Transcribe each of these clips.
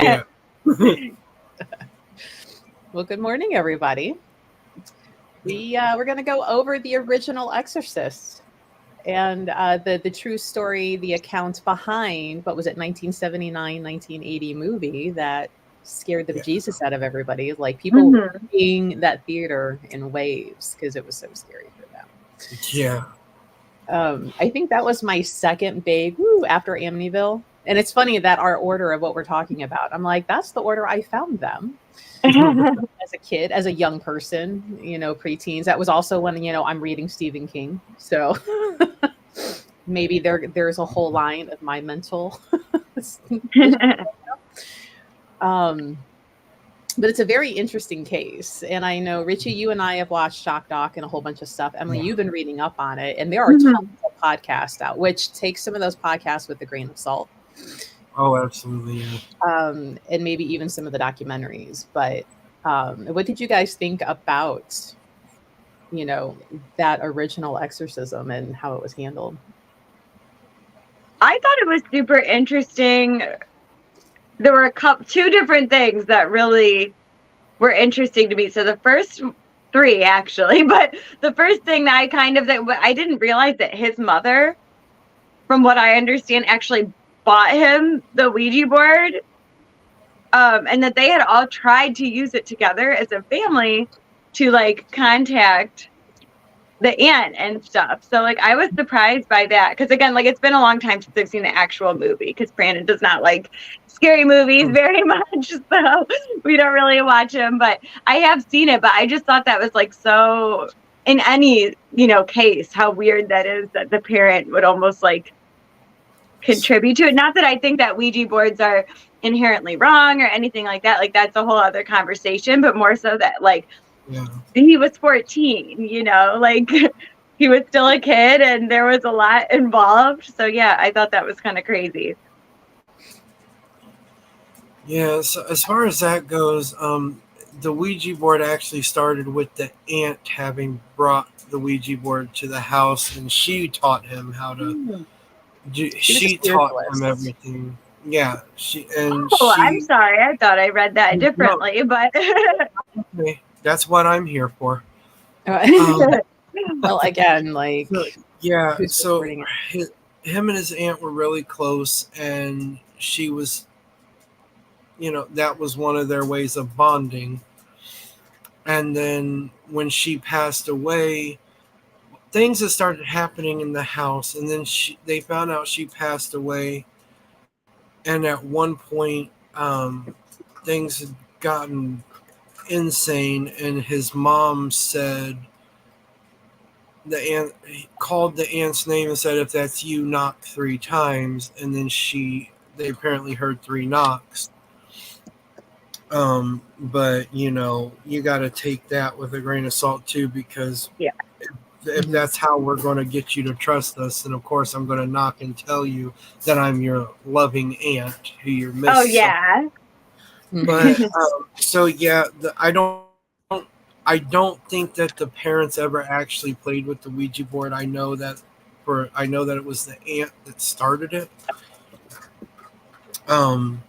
Yeah. Well, good morning, everybody. We're going to go over the original Exorcist and the true story, the account behind what was it, 1979, 1980 movie that scared the Yeah. bejesus out of everybody. Like people were Mhm. leaving that theater in waves because it was so scary for them. Yeah. I think that was my second big after Amityville. And it's funny that our order of what we're talking about, I'm like, that's the order I found them as a kid, as a young person, preteens. That was also when, I'm reading Stephen King. So maybe there's a whole line of my mental. um, but it's a very interesting case. And I know, Richie, you and I have watched Shock Doc and a whole bunch of stuff. Emily, Yeah. you've been reading up on it. And there are tons Mhm. of podcasts out, which takes some of those podcasts with a grain of salt. Oh, absolutely. Yeah. And maybe even some of the documentaries. But what did you guys think about, that original exorcism and how it was handled? I thought it was super interesting. There were two different things that really were interesting to me. So the first three, actually, but the first thing that I didn't realize that his mother, from what I understand, actually bought him the Ouija board, and that they had all tried to use it together as a family to contact the aunt and stuff. So I was surprised by that because again, it's been a long time since I've seen the actual movie because Brandon does not like scary movies very much, so we don't really watch them. But I have seen it, but I just thought that was so in any case how weird that is that the parent would almost contribute to it. Not that I think that Ouija boards are inherently wrong or anything like that. That's a whole other conversation, but more so that Yeah. he was 14, he was still a kid and there was a lot involved. So yeah, I thought that was kind of crazy. Yeah. So as far as that goes, the Ouija board actually started with the aunt having brought the Ouija board to the house, and she taught him how to. She was a She taught him spiritualist. everything. Yeah. Oh, I'm sorry. I thought I read that No. differently, but Okay, that's what I'm here for. Um. Well, again, So, yeah. who's So supporting it? him and his aunt were really close, and she was, that was one of their ways of bonding. And then when she passed away, things had started happening in the house, and then they found out she passed away. And at one point, things had gotten insane, and his mom said, the aunt called the aunt's name and said, "If that's you, knock 3 times." And then they apparently heard 3 knocks. But you got to take that with a grain of salt too, because yeah. if that's how we're going to get you to trust us, then of course I'm going to knock and tell you that I'm your loving aunt who you're Oh missing. yeah. But so yeah, I don't think that the parents ever actually played with the Ouija board. I know that it was the aunt that started it. Um,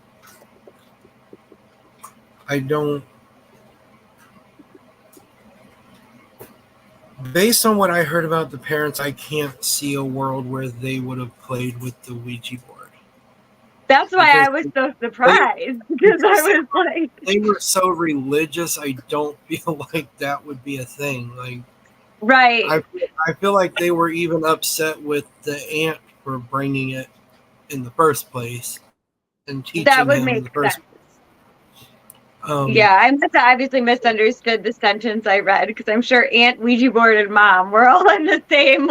I don't. Based on what I heard about the parents, I can't see a world where they would have played with the Ouija board. That's why Because I was so surprised because I was like, they were so religious. I don't feel like that would be a thing. right. I feel like they were even upset with the aunt for bringing it in the first place and teaching That would him in make the first sense. place. Yeah, I must have obviously misunderstood the sentence I read because I'm sure Aunt Ouija board and Mom were all in the same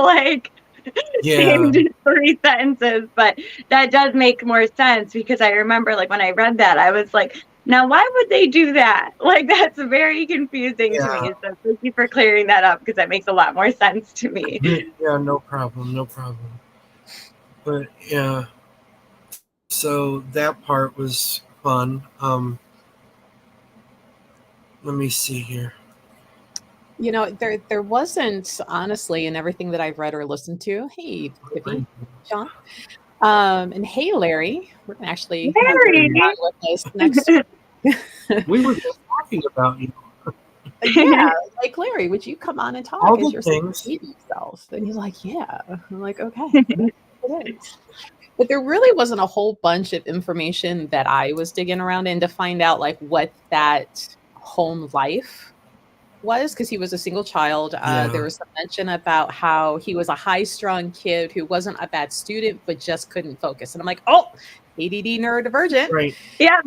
Yeah, same 3 sentences, but that does make more sense because I remember when I read that I was like, now why would they do that? That's very confusing to yeah, me. So thank you for clearing that up because that makes a lot more sense to me. yeah. No problem, no problem. But yeah, so that part was fun. Let me see here. There wasn't, honestly, in everything that I've read or listened to. Hey, Tiffy, John. And hey, Larry, we're gonna actually have Larry. Larry on with us next week. We were just talking about you. Yeah, like Larry, would you come on and talk All as the you're things. seeing yourself? And he's like, yeah. I'm like, okay, it is. But there really wasn't a whole bunch of information that I was digging around in to find out like what that home life was, because he was a single child. There Yeah. was some mention about how he was a high-strung kid who wasn't a bad student but just couldn't focus. And I'm like, oh, ADD neurodivergent. Right. Yeah,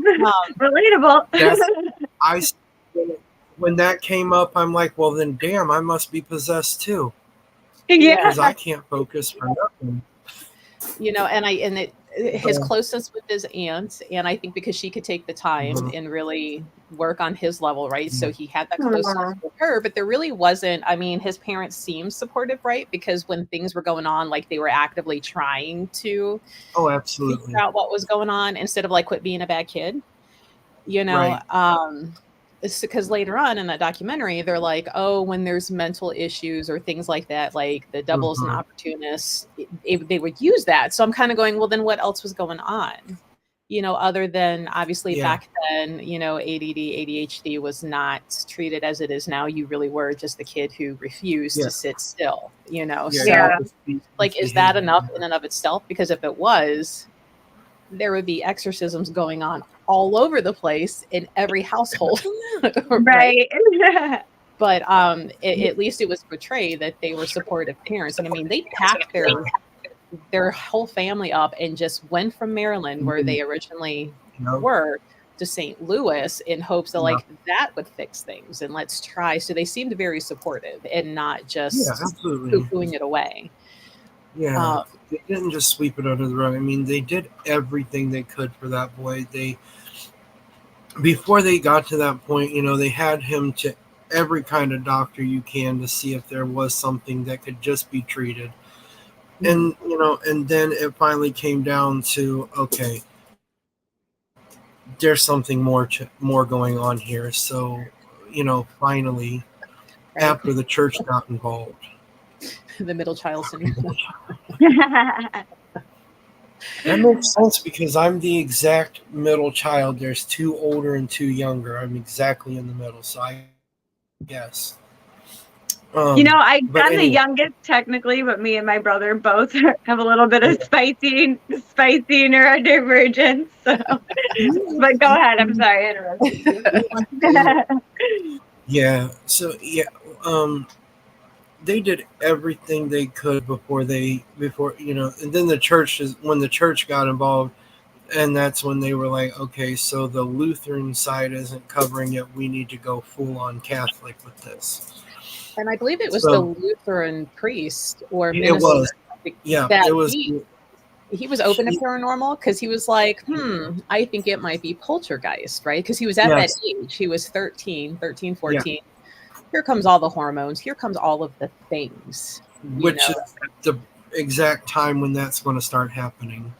relatable. That's I. When that came up, I'm like, well, then, damn, I must be possessed too, Yeah. because I can't focus for nothing. His closeness with his aunt, and I think because she could take the time and really work on his level, right? So he had that closeness with her, but there really wasn't. I mean, his parents seemed supportive, right? Because when things were going on, like they were actively trying to Absolutely figure out what was going on instead of like quit being a bad kid, right. It's because later on in that documentary, they're like, oh, when there's mental issues or things like that, like the devils and opportunists, they would use that. So I'm kind of going, well, then what else was going on? Other than obviously back then, ADD, ADHD was not treated as it is now. You really were just the kid who refused to sit still, like, is that enough in and of itself? Because if it was, there would be exorcisms going on all over the place in every household. Right. But at least it was portrayed that they were supportive parents. And I mean, they packed their whole family up and just went from Maryland, where they originally were, to St. Louis in hopes that like that would fix things and let's try. So they seemed very supportive and not just poo-pooing it away. Yeah, they didn't just sweep it under the rug. I mean, they did everything they could for that boy. Before they got to that point, they had him to every kind of doctor you can to see if there was something that could just be treated. And, and then it finally came down to, okay, there's something more going on here. So, finally, after the church got involved. The middle child syndrome. That makes sense because I'm the exact middle child. There's 2 older and 2 younger. I'm exactly in the middle, so I guess. I'm the youngest technically, but me and my brother both have a little bit of spicy neurodivergence. So. But go ahead. I'm sorry. Yeah. So they did everything they could before, and then when the church got involved, and that's when they were like, okay, so the Lutheran side isn't covering it. We need to go full on Catholic with this. And I believe it was the Lutheran priest or minister. It was. Yeah, it was. He was open to paranormal because he was like, I think it might be poltergeist, right? Because he was at that age. He was 13, 14. Yeah. Here comes all the hormones. Here comes all of the things. Which is the exact time when that's going to start happening.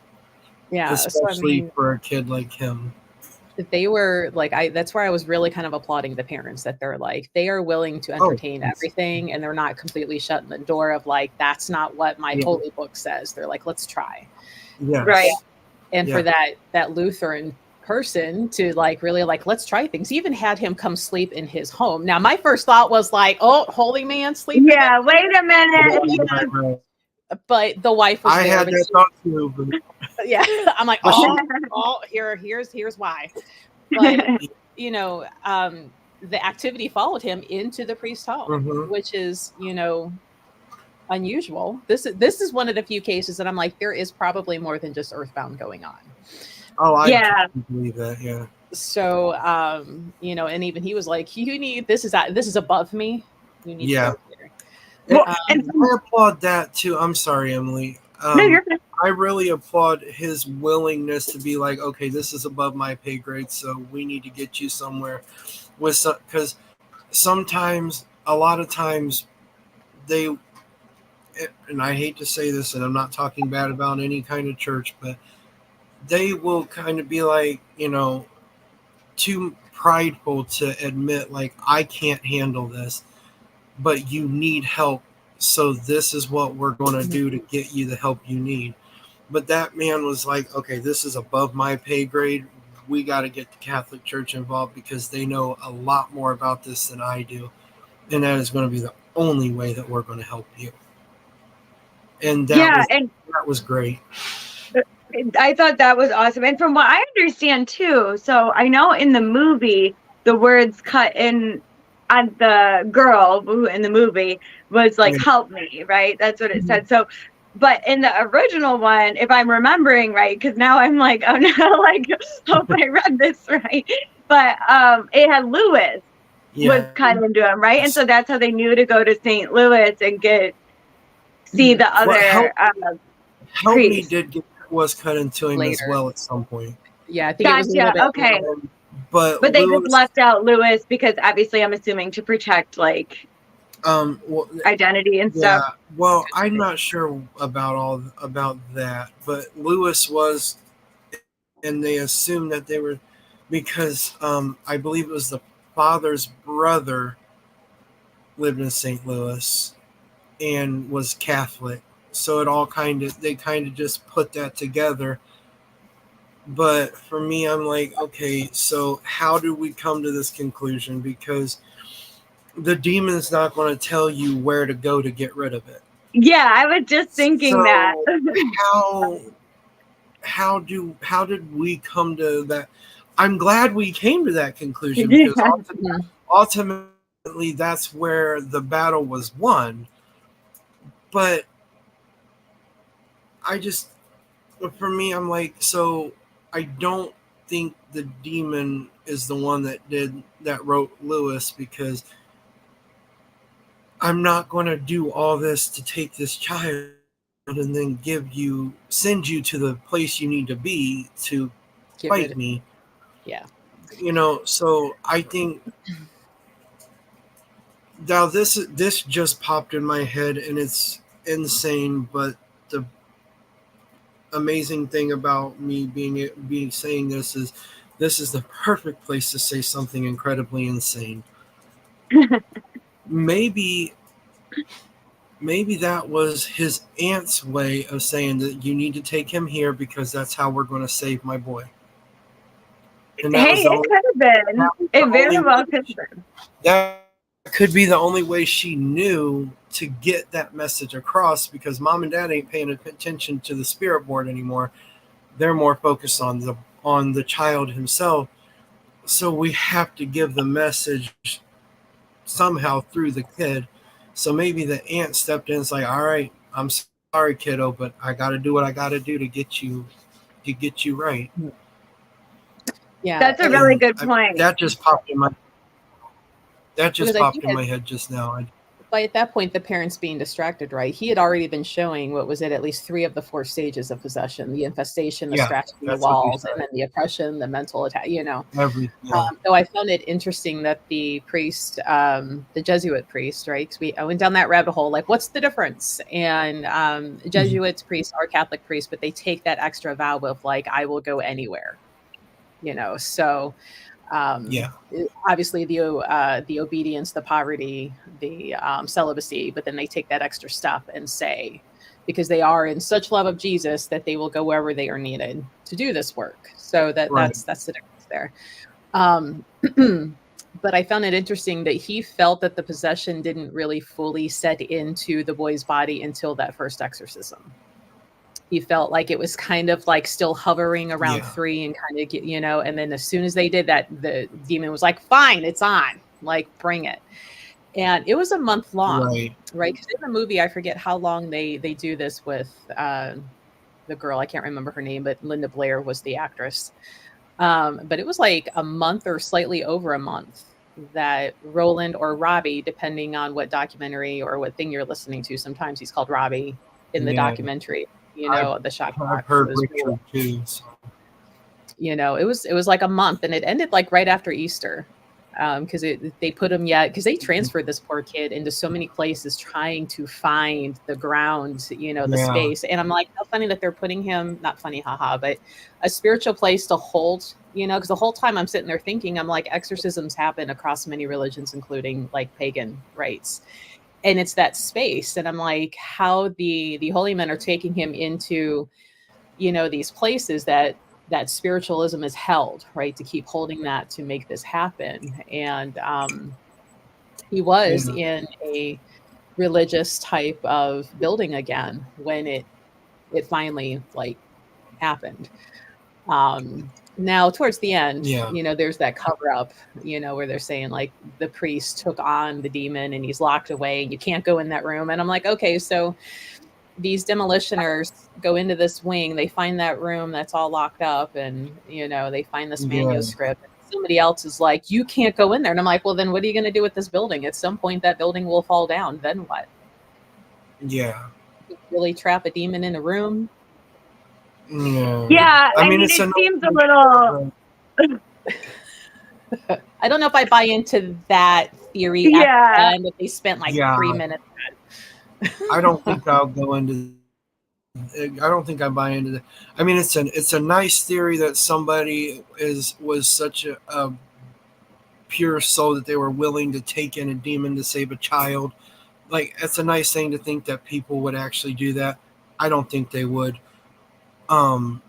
Yeah. Especially for a kid like him. They were like, that's where I was really kind of applauding the parents, that they're like, they are willing to entertain everything, and they're not completely shutting the door of like, that's not what my holy book says. They're like, let's try. Yeah. Right. And for that Lutheran person to like really like, let's try things. He even had him come sleep in his home. Now my first thought was like, oh, holy man sleep. Yeah, wait a minute. But the wife was I there. had that thought too. But... Yeah, I'm like, here's why. But the activity followed him into the priest's home, which is unusual. This is one of the few cases that I'm like, there is probably more than just earthbound going on. Oh, I believe that. Yeah. So, and even he was like, this is above me. You need to go here. Well, and I applaud that too. I'm sorry, Emily. No, you're good. I really applaud his willingness to be like, okay, this is above my pay grade, so we need to get you somewhere with some, because a lot of times they, and I hate to say this, and I'm not talking bad about any kind of church, but they will kind of be like, too prideful to admit, like, I can't handle this, but you need help. So this is what we're going to do to get you the help you need. But that man was like, okay, this is above my pay grade. We got to get the Catholic Church involved because they know a lot more about this than I do. And that is going to be the only way that we're going to help you. And Yeah, and that was great. I thought that was awesome. And from what I understand too, so I know in the movie, the words cut in on the girl who in the movie was like, Yeah. help me, right? That's what it said. So, but in the original one, if I'm remembering right, because now I'm like, oh no, like, hope I read this right. But it had Lewis was cut into him, right? And so that's how they knew to go to St. Louis and see the other Help Me priest. was cut into him Later. as well at some point. Yeah, I think it was a little bit. Okay. But they just left out Lewis because obviously I'm assuming to protect like identity and stuff. Well, I'm not sure about that, but Lewis was, and they assumed that they were, because I believe it was the father's brother lived in St. Louis and was Catholic, so they kind of just put that together. But for me, I'm like, okay, so how do we come to this conclusion? Because the demon's not going to tell you where to go to get rid of it. Yeah, I was just thinking that. how did we come to that? I'm glad we came to that conclusion because ultimately that's where the battle was won. But for me, I'm like, so I don't think the demon is the one that wrote Lewis, because I'm not going to do all this to take this child and then send you to the place you need to be to fight me. Yeah. So I think now this just popped in my head and it's insane, but the amazing thing about me being saying this is the perfect place to say something incredibly insane. Maybe that was his aunt's way of saying that you need to take him here because that's how we're going to save my boy. And it could have been. It very well could have been. That could be the only way she knew to get that message across, because mom and dad ain't paying attention to the spirit board anymore. They're more focused on the child himself. So we have to give the message somehow through the kid. So maybe the aunt stepped in and was like, all right, I'm sorry, kiddo, but I got to do what I got to do to get you right. Yeah, that's a really good point. That just popped in my head just now. But at that point, the parents being distracted, right? He had already been showing, at least 3 of the 4 stages of possession: the infestation, the scratching the walls, and then the oppression, the mental attack, Everything. So I found it interesting that the priest, the Jesuit priest, right? Because I went down that rabbit hole, like, what's the difference? And Jesuits priests are Catholic priests, but they take that extra vow of like, I will go anywhere, so obviously the obedience, the poverty, the celibacy, but then they take that extra step and say, because they are in such love of Jesus, that they will go wherever they are needed to do this work. So that's the difference there. But I found it interesting that he felt that the possession didn't really fully set into the boy's body until that first exorcism. He felt like it was kind of like still hovering around 3 and kind of and then as soon as they did that, the demon was like, fine, it's on, like, bring it. And it was a month long, right? Because in the movie, I forget how long they do this with the girl. I can't remember her name, but Linda Blair was the actress. But it was like a month or slightly over a month that Roland, or Robbie, depending on what documentary or what thing you're listening to. Sometimes he's called Robbie in the documentary. The shock. I've heard Richard too. So. It was like a month, and it ended like right after Easter, because they put him because they transferred this poor kid into so many places trying to find the ground, the space. And I'm like, how funny that they're putting him, not funny, haha, but a spiritual place to hold, because the whole time I'm sitting there thinking, I'm like, exorcisms happen across many religions, including like pagan rites. And it's that space. And I'm like, how the holy men are taking him into these places that spiritualism is held, right, to keep holding that, to make this happen. And he was in a religious type of building again when it finally like happened. Now towards the end, there's that cover up, where they're saying like the priest took on the demon and he's locked away and you can't go in that room. And I'm like, okay, so these demolitioners go into this wing, they find that room that's all locked up, and they find this manuscript. Somebody else is like, you can't go in there. And I'm like, well, then what are you going to do with this building? At some point that building will fall down. Then what? Yeah. You really trap a demon in a room? Yeah. I mean, it seems a little... I don't know if I buy into that theory at the end, if they spent like 3 minutes. I don't think I'll go into. I don't think I buy into that. I mean, it's a nice theory that somebody was such a pure soul that they were willing to take in a demon to save a child. Like, it's a nice thing to think that people would actually do that. I don't think they would. And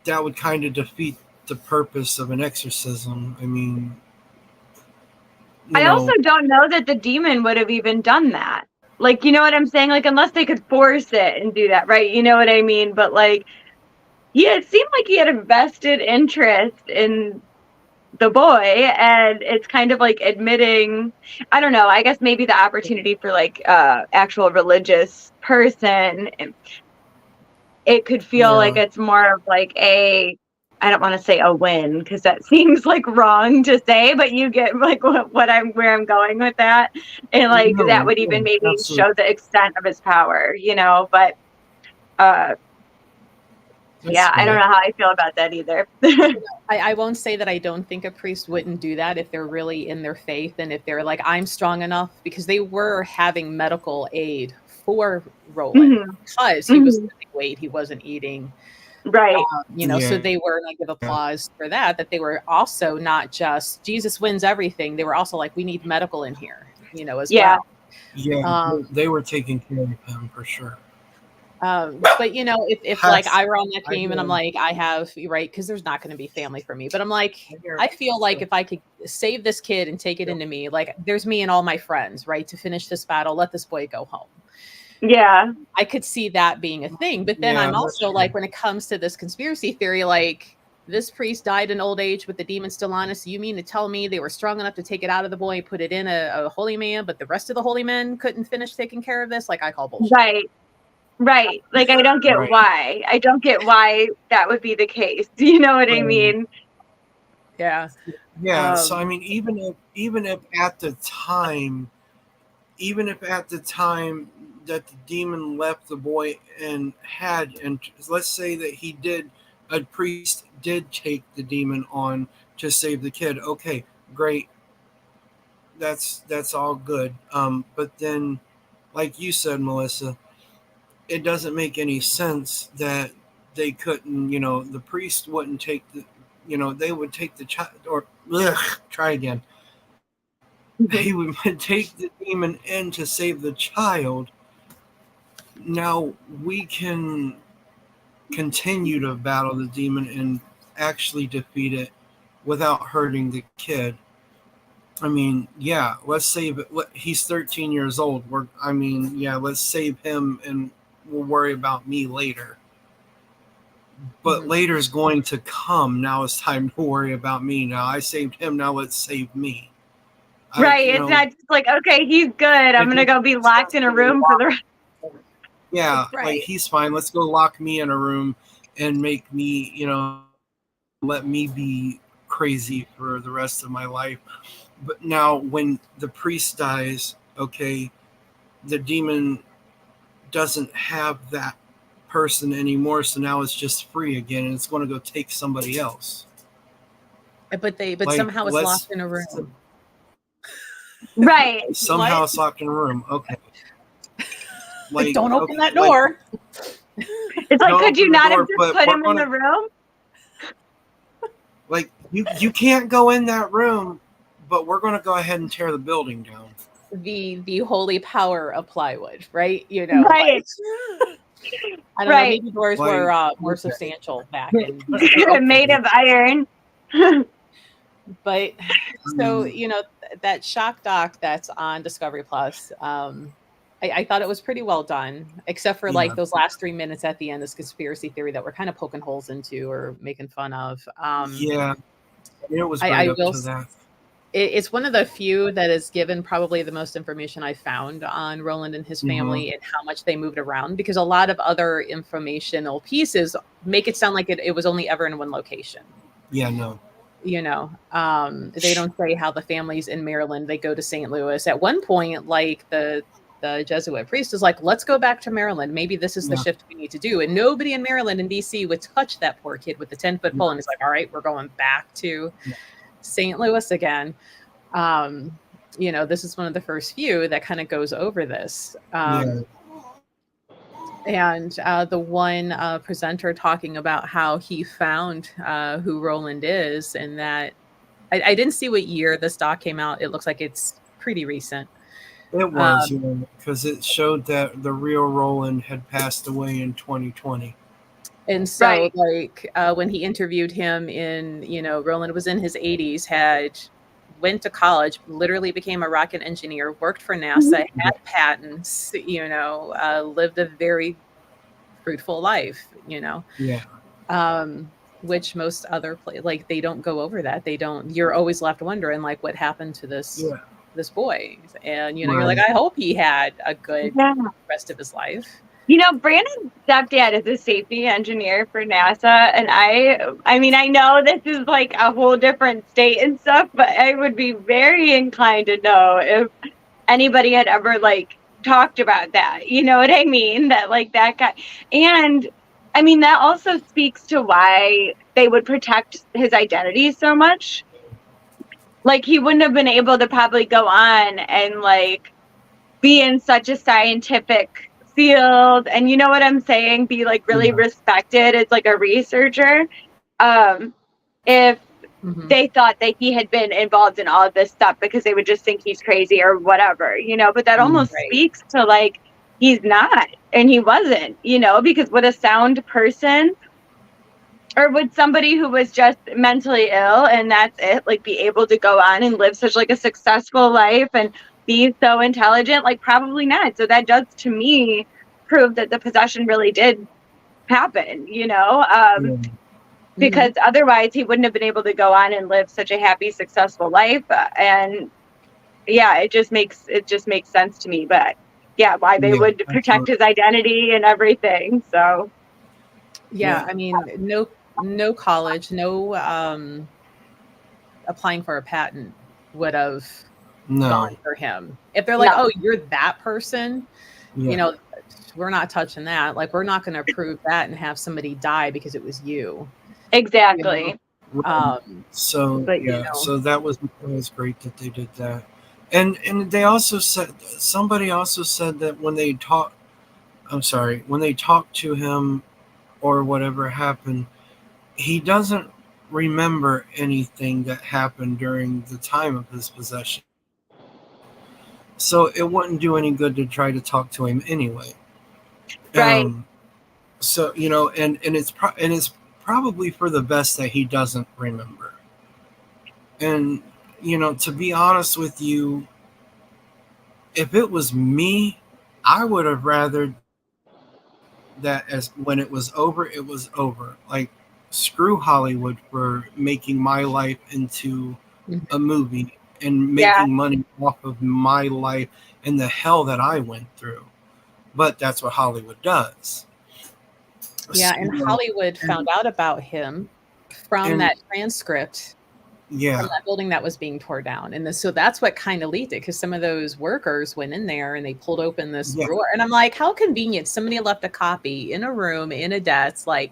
that would kind of defeat the purpose of an exorcism. I mean, I also don't know that the demon would have even done that. Like, you know what I'm saying? Like, unless they could force it and do that, right? You know what I mean? But like, yeah, it seemed like he had a vested interest in the boy, and it's kind of like admitting, I don't know, I guess maybe the opportunity for like actual religious person, it could feel like it's more of like I don't want to say a win, because that seems like wrong to say, but you get like where I'm going with that. And like that would even maybe show the extent of his power, but I don't know how I feel about that either. I won't say that I don't think a priest wouldn't do that if they're really in their faith, and if they're like, I'm strong enough, because they were having medical aid for Roland, because he was losing weight, he wasn't eating. Right. So they were, and I give applause for that they were also not just Jesus wins everything. They were also like, we need medical in here, as well. Yeah, they were taking care of him for sure. But if like I were on that team and I'm like, I have, right, because there's not going to be family for me, but I'm like, I feel like if I could save this kid and take it into me, like there's me and all my friends, right, to finish this battle, let this boy go home. Yeah, I could see that being a thing. But then I'm also like, when it comes to this conspiracy theory, like this priest died in old age with the demon still on us. So you mean to tell me they were strong enough to take it out of the boy, put it in a holy man, but the rest of the holy men couldn't finish taking care of this? Like, I call bullshit. Right. Like, I don't get why. I don't get why that would be the case. Do you know what I mean? Yeah. Yeah. So I mean, even if at the time that the demon left the boy and let's say that a priest did take the demon on to save the kid. Okay, great. That's all good. But then, like you said, Melissa, it doesn't make any sense that they couldn't, the priest wouldn't take they would take the child, or try again. They would take the demon in to save the child. Now we can continue to battle the demon and actually defeat it without hurting the kid. I mean, let's save it. He's 13 years old. Let's save him and we'll worry about me later. But later is going to come. Now it's time to worry about me. Now I saved him. Now let's save me. Right. It's not just like, okay, he's good. I'm going to go be locked in a room for the rest. Yeah. Right. Like, he's fine. Let's go lock me in a room and make me, let me be crazy for the rest of my life. But now when the priest dies, okay, the demon doesn't have that person anymore, so now it's just free again, and it's going to go take somebody else. But somehow it's locked in a room. Right. Somehow it's locked in a room. Okay. Like, don't open that door. It's like, could you not have just put him in the room? Like, you can't go in that room, but we're going to go ahead and tear the building down. The holy power of plywood, right? Right. I don't know. Right. Maybe doors Like, were more okay. substantial back in. Made of iron. But so that shock doc that's on Discovery Plus. I thought it was pretty well done, except for like Yeah. those last 3 minutes at the end, this conspiracy theory that we're kind of poking holes into or making fun of. Yeah. It was I right up will. to that. It's one of the few that is given probably the most information I found on Roland and his family and how much they moved around, because a lot of other informational pieces make it sound like it was only ever in one location. Yeah, no. They don't say how the family's in Maryland, they go to St. Louis. At one point, like the Jesuit priest is like, let's go back to Maryland. Maybe this is the shift we need to do. And nobody in Maryland and DC would touch that poor kid with the 10-foot pole. And he's like, all right, we're going back to St. Louis again. This is one of the first few that kind of goes over this. And the one presenter talking about how he found who Roland is, and that I didn't see what year this doc came out. It looks like it's pretty recent. It was, because it showed that the real Roland had passed away in 2020. And so, when he interviewed him Roland was in his 80s, went to college, literally became a rocket engineer, worked for NASA, had patents, lived a very fruitful life, which most other they don't go over that. You're always left wondering like what happened to this boy. And you're like, I hope he had a good rest of his life. Brandon's stepdad is a safety engineer for NASA, and I mean, I know this is like a whole different state and stuff, but I would be very inclined to know if anybody had ever like talked about that. You know what I mean? That like that guy. And I mean, that also speaks to why they would protect his identity so much. Like, he wouldn't have been able to probably go on and like be in such a scientific field, and you know what I'm saying, be like really respected as like a researcher, if they thought that he had been involved in all of this stuff, because they would just think he's crazy or whatever, but that almost speaks to like he's not, and he wasn't, because would a sound person, or would somebody who was just mentally ill and that's it, like be able to go on and live such like a successful life and be so intelligent? Like, probably not. So that does, to me, prove that the possession really did happen, because otherwise he wouldn't have been able to go on and live such a happy, successful life. And it just makes sense to me. But why they would protect his identity and everything. So I mean, no college, no applying for a patent would have gone for him. If they're like, oh, you're that person, we're not touching that. Like, we're not going to prove that and have somebody die because it was you. Exactly. So that was great that they did that. And they also said, somebody also said that when they talked to him or whatever happened, he doesn't remember anything that happened during the time of his possession. So it wouldn't do any good to try to talk to him anyway. Right. So, and it's probably for the best that he doesn't remember. And, to be honest with you, if it was me, I would have rather that as when it was over, it was over. Like, screw Hollywood for making my life into a movie and making money off of my life and the hell that I went through. But that's what Hollywood does. Yeah, and Hollywood found out about him from that transcript from that building that was being torn down. And so that's what kind of leaked it, because some of those workers went in there and they pulled open this drawer. And I'm like, how convenient. Somebody left a copy in a room, in a desk. Like,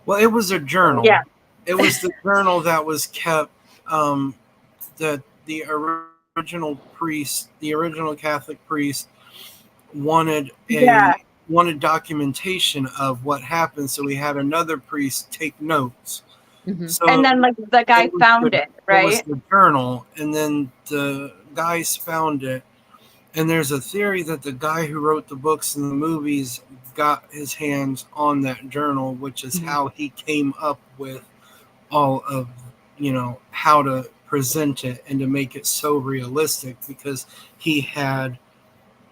well, it was a journal. Yeah. It was the journal that was kept, that the original priest, the original Catholic priest, wanted documentation of what happened, so we had another priest take notes. So and then like the guy found it, right? It was the journal, and then the guys found it. And there's a theory that the guy who wrote the books and the movies got his hands on that journal, which is how he came up with all of, how to present it and to make it so realistic, because he had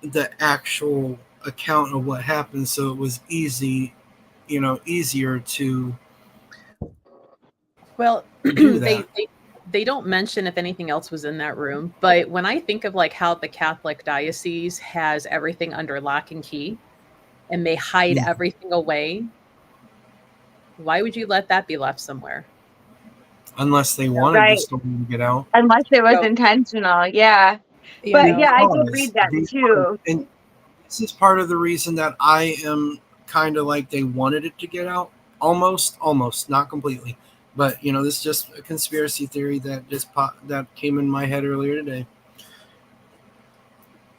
the actual account of what happened, so it was easier to Well, do that. they don't mention if anything else was in that room, but when I think of like how the Catholic diocese has everything under lock and key and they hide everything away, why would you let that be left somewhere? Unless they wanted the Right. story to get out. Unless it was So, intentional. Yeah. But yeah, I did read that too. And this is part of the reason that I am kind of like they wanted it to get out. Almost, not completely. But, this is just a conspiracy theory that that came in my head earlier today.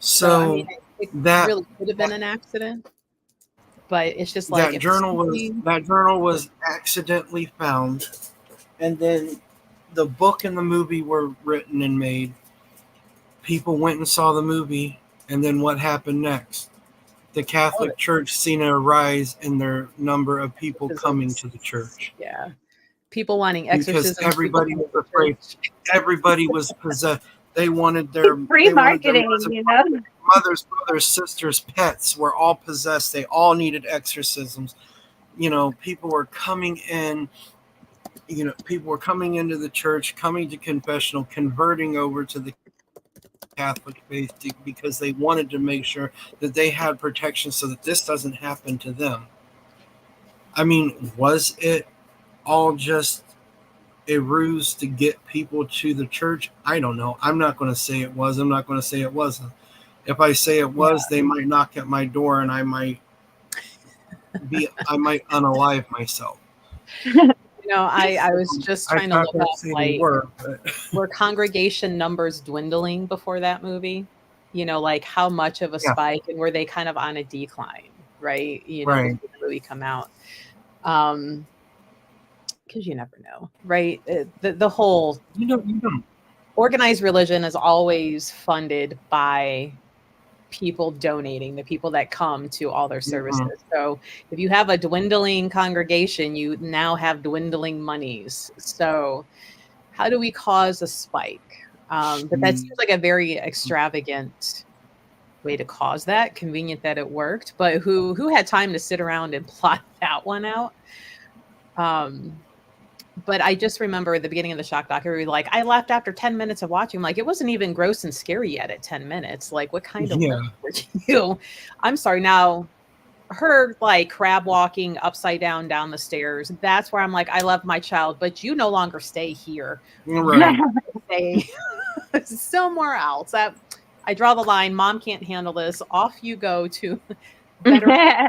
So I mean, it that really could have been an accident, but it's just like that journal was accidentally found, and then the book and the movie were written and made. People went and saw the movie, and then what happened next? The Catholic Church seen a rise in their number of people coming to the church. Yeah. People wanting exorcism. Because everybody was afraid. Everybody was possessed. They wanted their free marketing, mothers, brothers, sisters, pets were all possessed. They all needed exorcisms. People were coming in. People were coming into the church, coming to confessional, converting over to the Catholic faith because they wanted to make sure that they had protection so that this doesn't happen to them. I mean, was it all just a ruse to get people to the church? I don't know. I'm not going to say it was. I'm not going to say it wasn't. If I say it was, they might knock at my door and I might unalive myself. I was just trying to look up like were congregation numbers dwindling before that movie? Like how much of a spike, and were they kind of on a decline, right? Right. Before the movie come out. Because you never know, right? The whole organized religion is always funded by people donating, the people that come to all their services. So if you have a dwindling congregation, you now have dwindling monies. So how do we cause a spike? But that seems like a very extravagant way to cause that. Convenient that it worked, but who had time to sit around and plot that one out? But I just remember at the beginning of the shock documentary, like I left after 10 minutes of watching. Like it wasn't even gross and scary yet at 10 minutes. Like what kind of were you? I'm sorry. Now her like crab walking upside down the stairs. That's where I'm like, I love my child, but you no longer stay here. Right. Stay somewhere else. I draw the line. Mom can't handle this. Off you go to better. Yeah.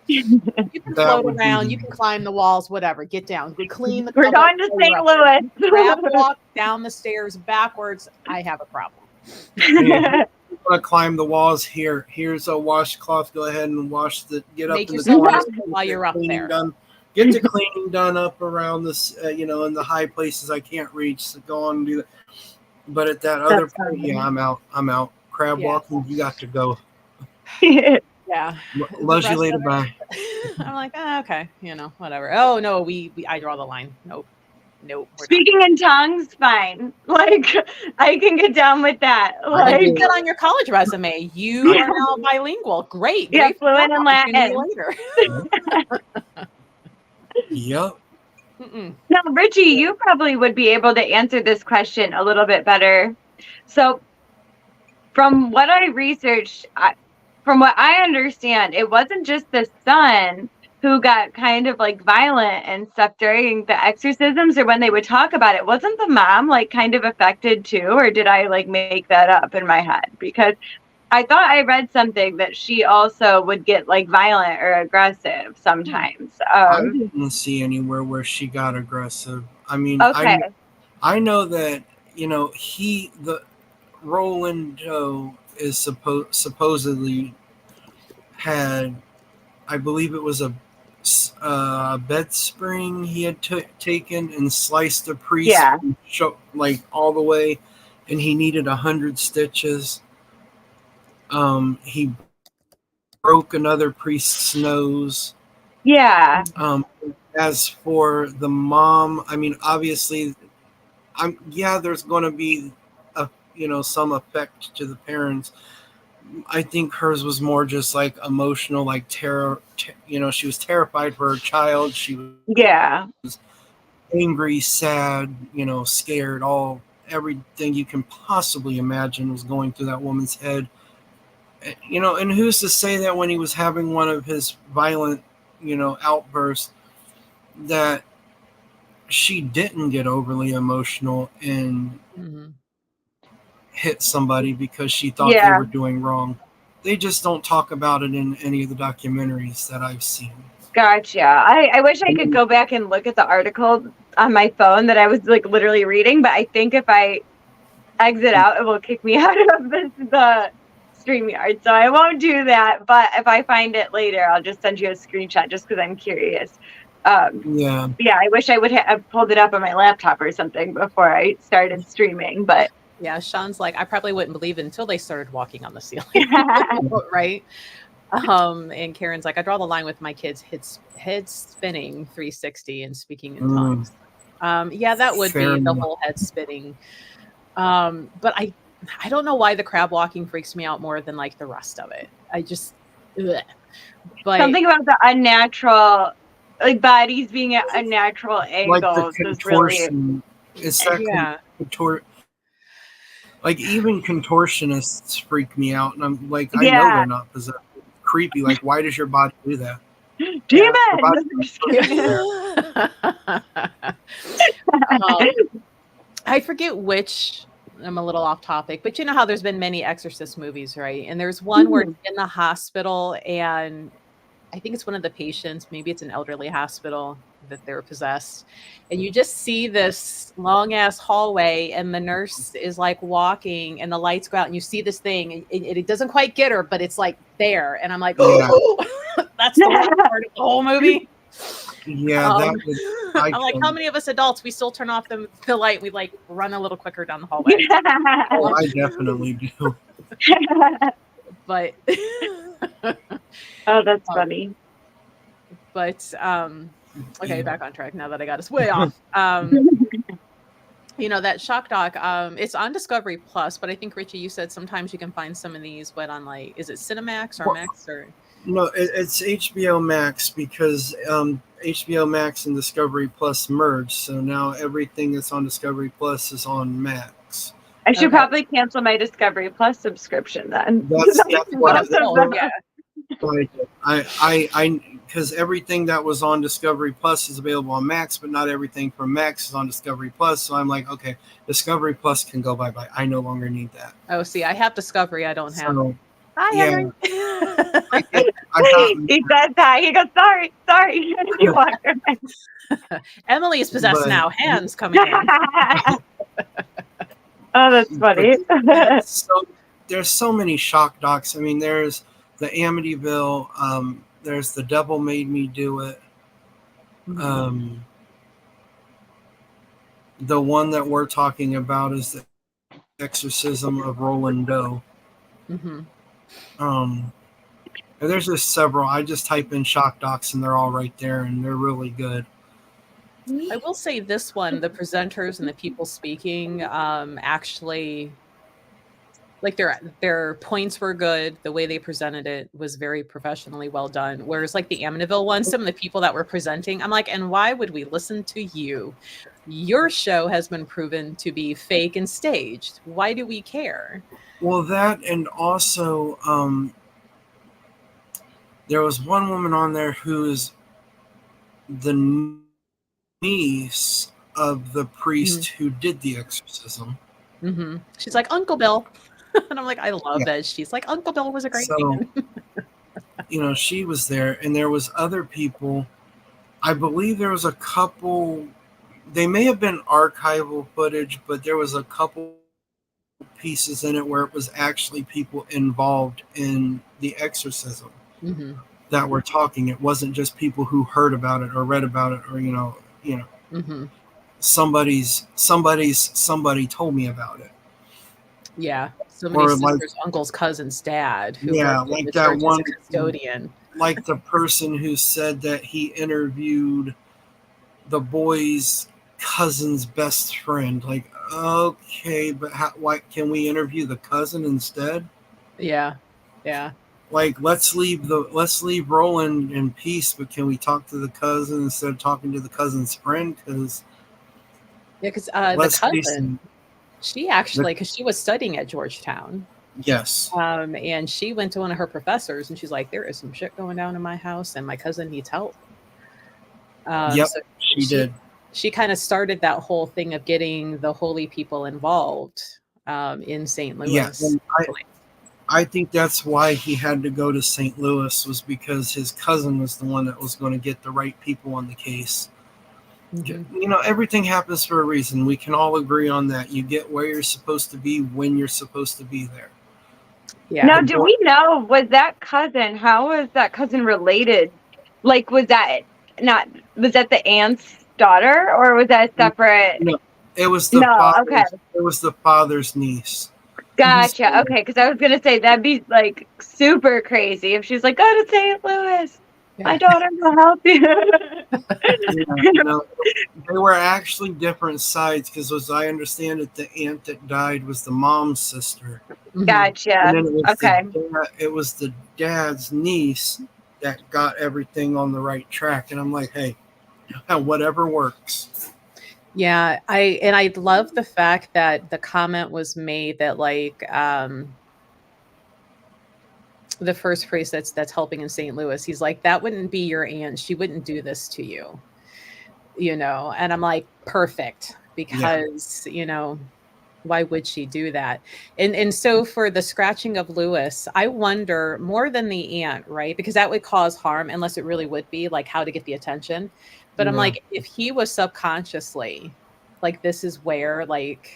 You can float around, you can climb the walls, whatever. Get down. We're going to St. Louis. Crab walk down the stairs backwards. I have a problem. You want to climb the walls here? Here's a washcloth. Go ahead and get up in the corner while you're up there. Get the cleaning done up around this, in the high places I can't reach. So go on and do that. But at that other point, I'm out. Crab walking, you got to go. Yeah. Love you later. Bye. I'm like, okay, whatever. Oh no, I draw the line. Nope. Speaking in tongues, fine. Like I can get down with that. Like you get on your college resume. You are now bilingual. Great. Yeah, fluent in Latin. Later. Yep. Now, Richie, you probably would be able to answer this question a little bit better. So, from what I researched, from what I understand, it wasn't just the son who got kind of like violent and stuff during the exorcisms, or when they would talk about it. Wasn't the mom like kind of affected too, or did I like make that up in my head? Because I thought I read something that she also would get like violent or aggressive sometimes. I didn't see anywhere where she got aggressive. I mean, I know that Roland Doe is supposedly had, I believe it was a bed spring he had taken and sliced the priest like all the way, and he needed 100 stitches. He broke another priest's nose. Yeah. As for the mom, I mean, obviously, there's going to be some effect to the parents. I think hers was more just like emotional, like terror. She was terrified for her child. She was Yeah. angry, sad, scared. Everything you can possibly imagine was going through that woman's head. And who's to say that when he was having one of his violent, outbursts, that she didn't get overly emotional and hit somebody because she thought they Yeah. were doing wrong. They just don't talk about it in any of the documentaries that I've seen. Gotcha. I wish I could go back and look at the article on my phone that I was like literally reading, but I think if I exit out, it will kick me out of the StreamYard. So I won't do that. But if I find it later, I'll just send you a screenshot just because I'm curious. Yeah, I wish I would have pulled it up on my laptop or something before I started streaming. But yeah, Sean's like, I probably wouldn't believe it until they started walking on the ceiling. Right. And Karen's like, I draw the line with my kids head spinning 360 and speaking in tongues. That would be the whole head spinning. But I don't know why the crab walking freaks me out more than like the rest of it. I just, but something about the unnatural, like bodies being at unnatural angles, like the contortion. It's that like even contortionists freak me out, and I'm like, I know they're not possessed. It's creepy. Like, why does your body do that? I forget which. I'm a little off topic, but you know how there's been many Exorcist movies, right? And there's one where it's in the hospital, and I think it's one of the patients, maybe it's an elderly hospital, that they're possessed. And you just see this long ass hallway, and the nurse is like walking, and the lights go out, and you see this thing, and it doesn't quite get her, but it's like there. And I'm like, oh, that's the worst part of the whole movie. Yeah, I'm like, how many of us adults, we still turn off the light, we like run a little quicker down the hallway? Oh, I definitely do. But oh, that's funny. But okay, back on track now that I got us way off. That shock doc, it's on Discovery Plus, but I think Richie, you said sometimes you can find some of these, but on like, is it Cinemax or Max or? No, it's HBO Max, because HBO Max and Discovery Plus merged. So now everything that's on Discovery Plus is on Max. I should probably cancel my Discovery Plus subscription then. That's what I because everything that was on Discovery Plus is available on Max, but not everything from Max is on Discovery Plus. So I'm like, okay, Discovery Plus can go bye-bye. I no longer need that. Oh, see, I have Discovery. I don't have. Hi, Henry. He said that. He goes, sorry. You walk Emily is possessed now. Hands coming in. Oh, that's funny. There's so many shock docs. I mean, there's the Amityville. There's The Devil Made Me Do It. The one that we're talking about is the Exorcism of Roland Doe. And there's just several. I just type in shock docs and they're all right there, and they're really good. I will say this one, the presenters and the people speaking, actually, like their points were good. The way they presented it was very professionally well done. Whereas like the Amityville one, some of the people that were presenting, I'm like, and why would we listen to you? Your show has been proven to be fake and staged. Why do we care? Well, that, and also there was one woman on there who is the niece of the priest who did the exorcism. She's like, Uncle Bill. And I'm like, I love that. She's like, Uncle Bill was a great man. She was there, and there was other people. I believe there was a couple. They may have been archival footage, but there was a couple pieces in it where it was actually people involved in the exorcism that were talking. It wasn't just people who heard about it or read about it, or somebody told me about it. Yeah. so many or like, sisters, uncles, cousins, dad who yeah, worked in like the that church as one, a custodian. like the person who said that he interviewed the boy's cousin's best friend. Like, okay, but why can we interview the cousin instead? Yeah, yeah, Like, let's leave Roland in peace, but can we talk to the cousin instead of talking to the cousin's friend? Because yeah. Because the let's face it, cousin, she actually, because she was studying at Georgetown, yes, and she went to one of her professors, and she's like, "There is some shit going down in my house, and my cousin needs help." yep, So she she did. she kind of started that whole thing of getting the holy people involved in St. Yeah, Louis. and I think that's why he had to go to St. Louis, was because his cousin was the one that was going to get the right people on the case. Mhm. You know, everything happens for a reason. We can all agree on that. You get where you're supposed to be when you're supposed to be there. Yeah. Now, do we know, was that cousin, how was that cousin related? Like, was that the aunt's daughter, or was that separate? No, it was the No, okay. father's. It was the father's niece. Gotcha. Okay, because I was gonna say that'd be like super crazy if she's like, "Go to St. Louis, my Yeah. daughter will help you." Yeah, no, they were actually different sides because, as I understand it, the aunt that died was the mom's sister, Mhm. Gotcha. and then Okay. it was the dad's niece that got everything on the right track. And I'm like, hey, whatever works. Yeah, I love the fact that the comment was made that like the first priest that's helping in St. Louis, he's like, that wouldn't be your aunt. She wouldn't do this to you, you know. And I'm like, perfect, Yeah, because why would she do that? And so for the scratching of Lewis, I wonder more than the aunt, right? Because that would cause harm unless it really would be like how to get the attention. But I'm yeah, like, if he was subconsciously like, this is where like,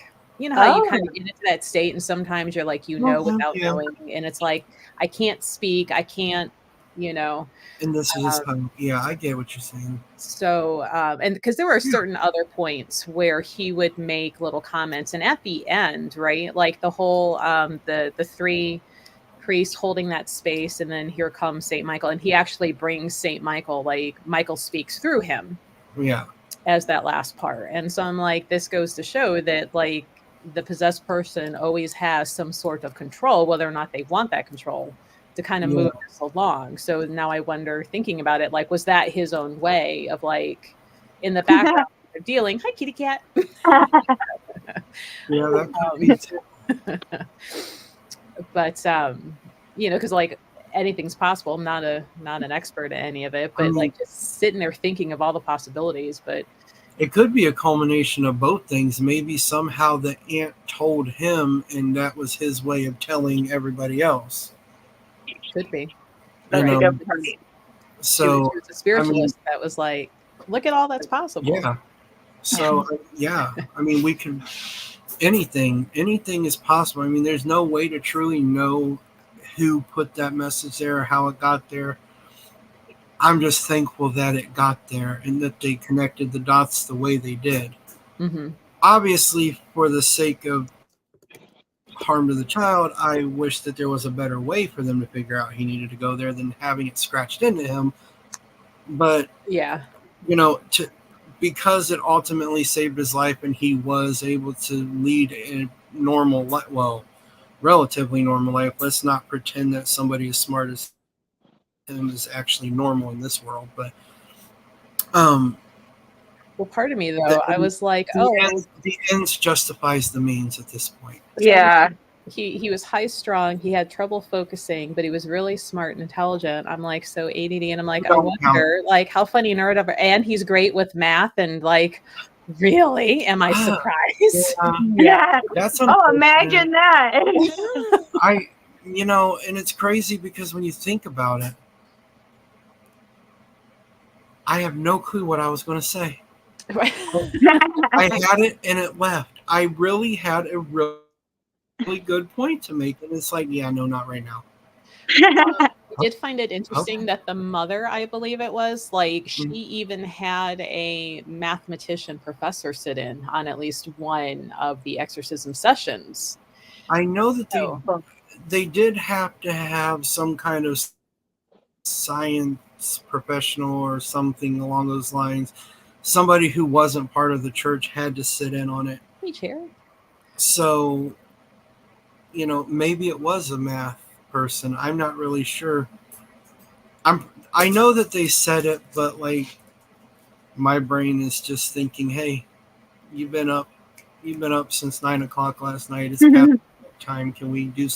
how you Oh, kind of get into that state and sometimes you're like, without yeah. knowing, and it's like, I can't speak, I can't, you know. And this is um, yeah, I get what you're saying. so, and because there were Yeah, certain other points where he would make little comments, and at the end, right, like the whole the three priests holding that space, and then here comes Saint Michael, and he actually brings Saint Michael, like Michael speaks through him yeah, as that last part, and so I'm like, this goes to show that like the possessed person always has some sort of control, whether or not they want that control to kind of yeah. move this along. So now I wonder, thinking about it, like, was that his own way of like in the background they're dealing, hi kitty cat. Yeah, that could be too. But because like anything's possible. I'm not an expert at any of it, I but mean, like just sitting there thinking of all the possibilities. But it could be a culmination of both things. Maybe somehow the aunt told him, and that was his way of telling everybody else. could be You that's a right. know, good point. so She was a I mean, spiritualist that was like, look at all that's possible. yeah. So yeah, I mean, we could anything is possible. I mean, there's no way to truly know who put that message there or how it got there. I'm just thankful that it got there and that they connected the dots the way they did. Hmm. Obviously, for the sake of harm to the child, I wish that there was a better way for them to figure out he needed to go there than having it scratched into him. But Yeah. because it ultimately saved his life and he was able to lead a normal life, well, relatively normal life. Let's not pretend that somebody as smart as him is actually normal in this world. But um, Well, part of me the though, I was like, the ends justifies the means at this point. so Yeah. he was high strung, he had trouble focusing, but he was really smart and intelligent. I'm like, so ADD, and I'm like, I Don't count. wonder like how funny nerd ever, and he's great with math, and like, really, am I surprised? Yeah. That's Oh, unfortunate. imagine that. And it's crazy because when you think about it, I have no clue what I was going to say. I had it and it left. I really had a really good point to make, and it's like, yeah, no, not right now. I did find it interesting Okay. that the mother, I believe it was, like, she Mhm. even had a mathematician professor sit in on at least one of the exorcism sessions. I know that So, they did have to have some kind of science professional or something along those lines. Somebody who wasn't part of the church had to sit in on it. hey, chair. So, maybe it was a math person. I'm not really sure. I know that they said it, but like my brain is just thinking, hey, you've been up since 9 o'clock last night. It's past time. Can we do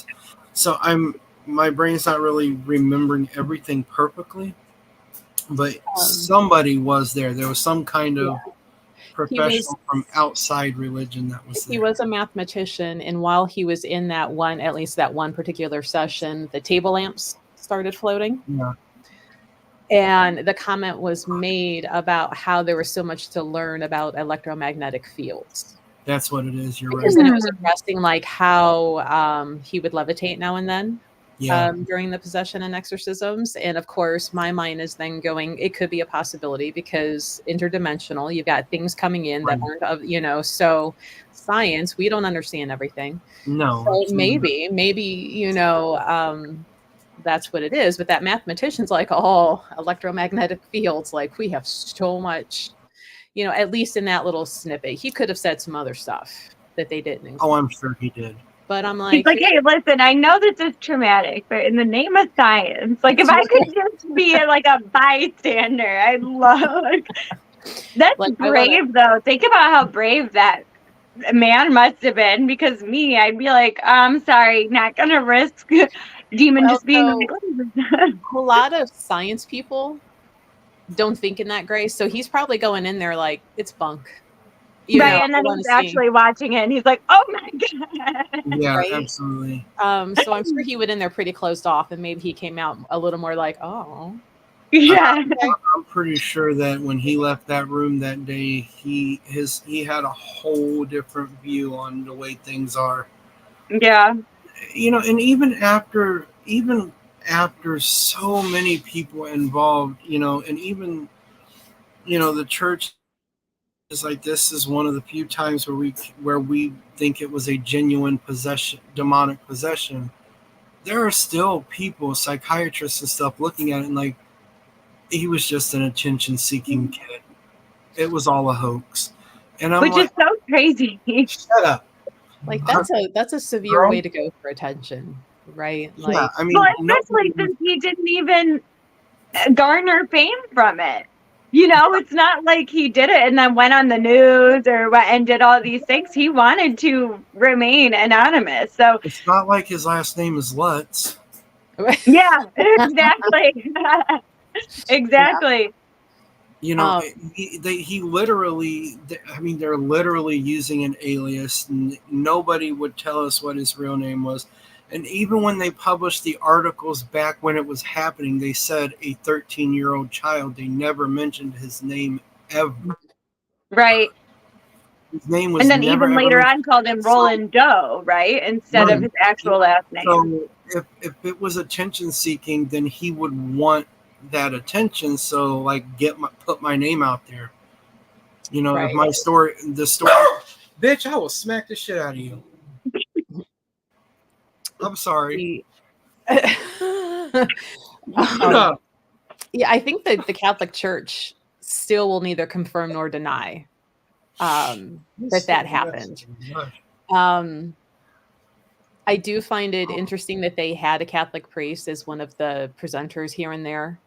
so? My brain's not really remembering everything perfectly, but somebody was there. There was some kind of professional from outside religion that was there. He was a mathematician, and while he was in at least that one particular session, the table lamps started floating. Yeah. And the comment was made about how there was so much to learn about electromagnetic fields. That's what it is. You're because right. then it was addressing like how he would levitate now and then during the possession and exorcisms. And of course, my mind is then going, it could be a possibility because interdimensional, you've got things coming in that aren't so science, we don't understand everything. No. So maybe, that's what it is. But that mathematician's like, electromagnetic fields, like we have so much, at least in that little snippet. He could have said some other stuff that they didn't include. Oh, I'm sure he did. But I'm like, he's like, hey, listen, I know this is traumatic, but in the name of science, like if I could just be like a bystander, I'd love. That's like, brave, though. Think about how brave that man must have been. Because me, I'd be like, I'm sorry, not gonna risk demon just being like. A lot of science people don't think in that grace, so he's probably going in there like it's bunk. Right, and then he's actually watching it, and he's like, "Oh my god!" Yeah, right? Absolutely. So I'm sure he went in there pretty closed off, and maybe he came out a little more like, "Oh." Yeah, I'm pretty sure that when he left that room that day, he had a whole different view on the way things are. Yeah, and even after so many people involved, and even the church. Like this is one of the few times where we think it was a genuine demonic possession. There are still people, psychiatrists and stuff, looking at it and like he was just an attention-seeking kid. It was all a hoax, and I'm which is so crazy. Shut up. Like that's a severe way to go for attention, right? Like, yeah, I mean, especially since he didn't even garner fame from it. It's not like he did it and then went on the news and did all these things. He wanted to remain anonymous. So it's not like his last name is Lutz. Yeah, exactly. Exactly. He literally, they're literally using an alias, and nobody would tell us what his real name was. And even when they published the articles back when it was happening, they said a 13-year-old child. They never mentioned his name ever. Right. His name was, and then even later on called him Roland Doe, right, instead of his actual last name. So if it was attention seeking, then he would want that attention. So like, put my name out there. If my story, bitch, I will smack the shit out of you. I'm sorry. Yeah, I think that the Catholic Church still will neither confirm nor deny that happened. I do find it interesting that they had a Catholic priest as one of the presenters here and there,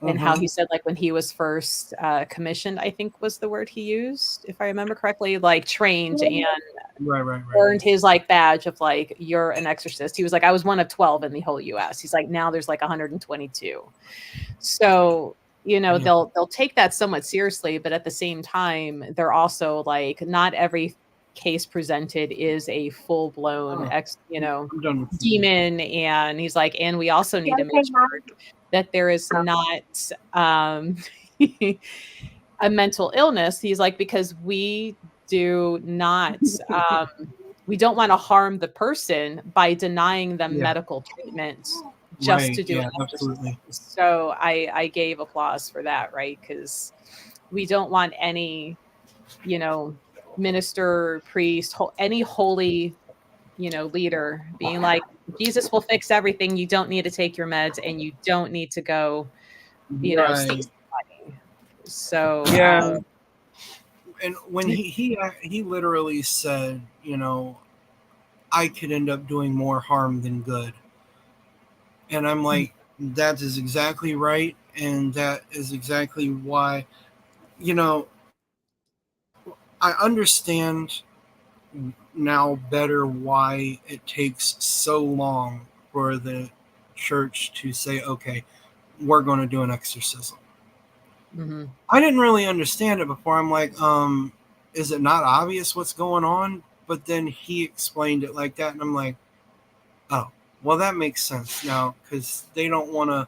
and how he said, like, when he was first commissioned, I think was the word he used, if I remember correctly, like trained and earned his like badge of like, you're an exorcist. He was like, I was one of 12 in the whole US. He's like, now there's like 122. So, they'll take that somewhat seriously, but at the same time, they're also like, not every case presented is a full-blown demon. And he's like, and we also need to make sure that there is not a mental illness. He's like, because we do not we don't want to harm the person by denying them medical treatment just to do it. Absolutely. So I gave applause for that, right? Because we don't want any minister, priest, any holy leader being like, Jesus will fix everything. You don't need to take your meds, and you don't need to go, see Right. somebody. So Yeah. And when he literally said, I could end up doing more harm than good. And I'm like, that is exactly right. And that is exactly why, I understand now better why it takes so long for the church to say, okay, we're going to do an exorcism. mhm. I didn't really understand it before. I'm like, is it not obvious what's going on? But then he explained it like that, and I'm like, oh, well, that makes sense now, because they don't want to,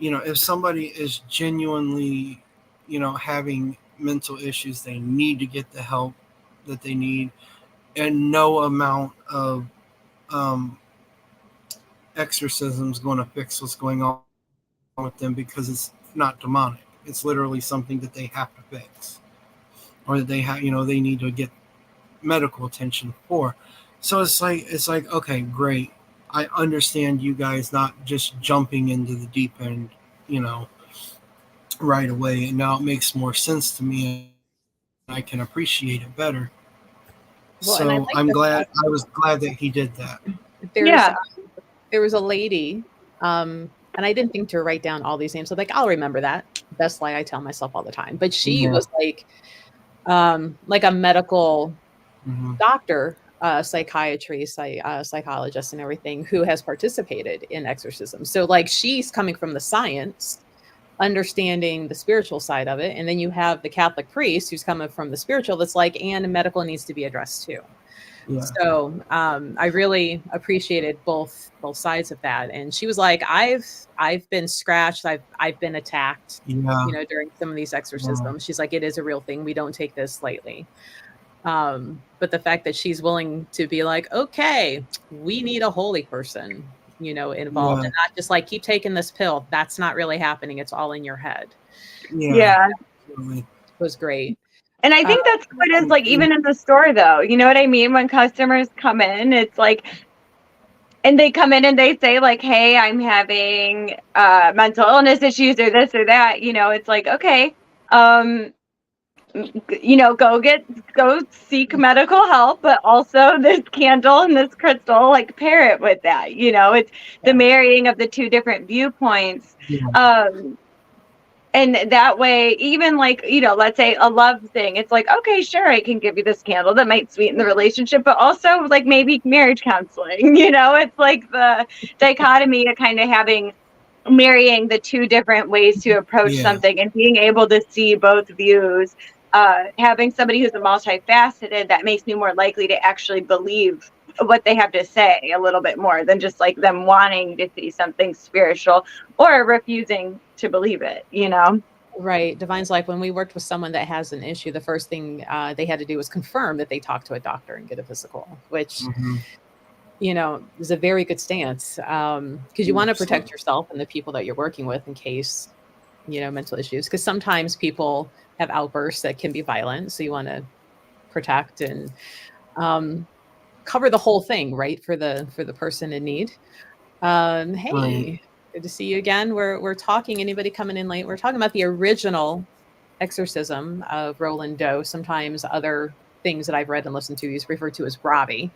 if somebody is genuinely, having mental issues, they need to get the help that they need, and no amount of um, exorcism is going to fix what's going on with them, because it's not demonic. It's literally something that they have to fix, or that they have, they need to get medical attention for. So it's like okay, great. I understand you guys not just jumping into the deep end, you know, right away, and now it makes more sense to me, and I can appreciate it better. Well, and I So like I'm the glad. fact I was glad that he did that. there's Yeah. there was a lady, and I didn't think to write down all these names. So like, I'll remember that. That's lie I tell myself all the time. But she Yeah. was like a medical Mm-hmm. doctor, psychiatry, psychologist, and everything, who has participated in exorcism. So like, she's coming from the science, understanding the spiritual side of it, and then you have the Catholic priest who's coming from the spiritual. That's like, and medical needs to be addressed too. Yeah. So I really appreciated both sides of that. And she was like, I've been scratched, I've been attacked, Yeah. during some of these Yeah. exorcisms. She's like, it is a real thing. We don't take this lightly. But the fact that she's willing to be like, okay, we need a holy person, involved, Yeah. and not just like, keep taking this pill. That's not really happening. It's all in your head. Yeah. Yeah. Absolutely. Was great. And I think that's how it is, like, even in the store, though. You know what I mean? When customers come in, it's like, and they come in and they say, like, hey, I'm having mental illness issues or this or that. It's like, okay, go seek medical help, but also this candle and this crystal, like, pair it with that. It's the marrying of the two different viewpoints. Yeah. And that way, even like, let's say a love thing, it's like, okay, sure, I can give you this candle that might sweeten the relationship, but also like maybe marriage counseling, it's like the dichotomy of kind of marrying the two different ways to approach Yeah. something and being able to see both views. Having somebody who's a multifaceted, that makes me more likely to actually believe what they have to say a little bit more than just like them wanting to see something spiritual or refusing to believe it, Right. Divine's like, when we worked with someone that has an issue, the first thing they had to do was confirm that they talk to a doctor and get a physical, which, Mm-hmm. is a very good stance, because you want to protect yourself and the people that you're working with in case, mental issues. Because sometimes people have outbursts that can be violent. So you want to protect and cover the whole thing, right, for the person in need. Hey, Right. good to see you again. We're talking. Anybody coming in late? We're talking about the original exorcism of Roland Doe. Sometimes other things that I've read and listened to, he's referred to as Robbie.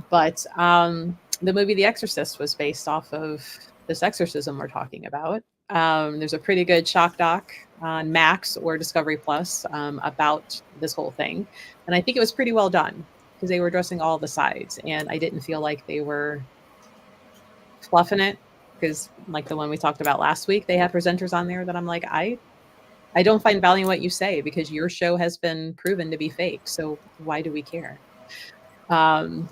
But the movie The Exorcist was based off of this exorcism we're talking about. There's a pretty good shock doc on Max or Discovery Plus about this whole thing, and I think it was pretty well done because they were addressing all the sides, and I didn't feel like they were fluffing it, because like the one we talked about last week, they had presenters on there that I'm like, I don't find value in what you say because your show has been proven to be fake. So why do we care?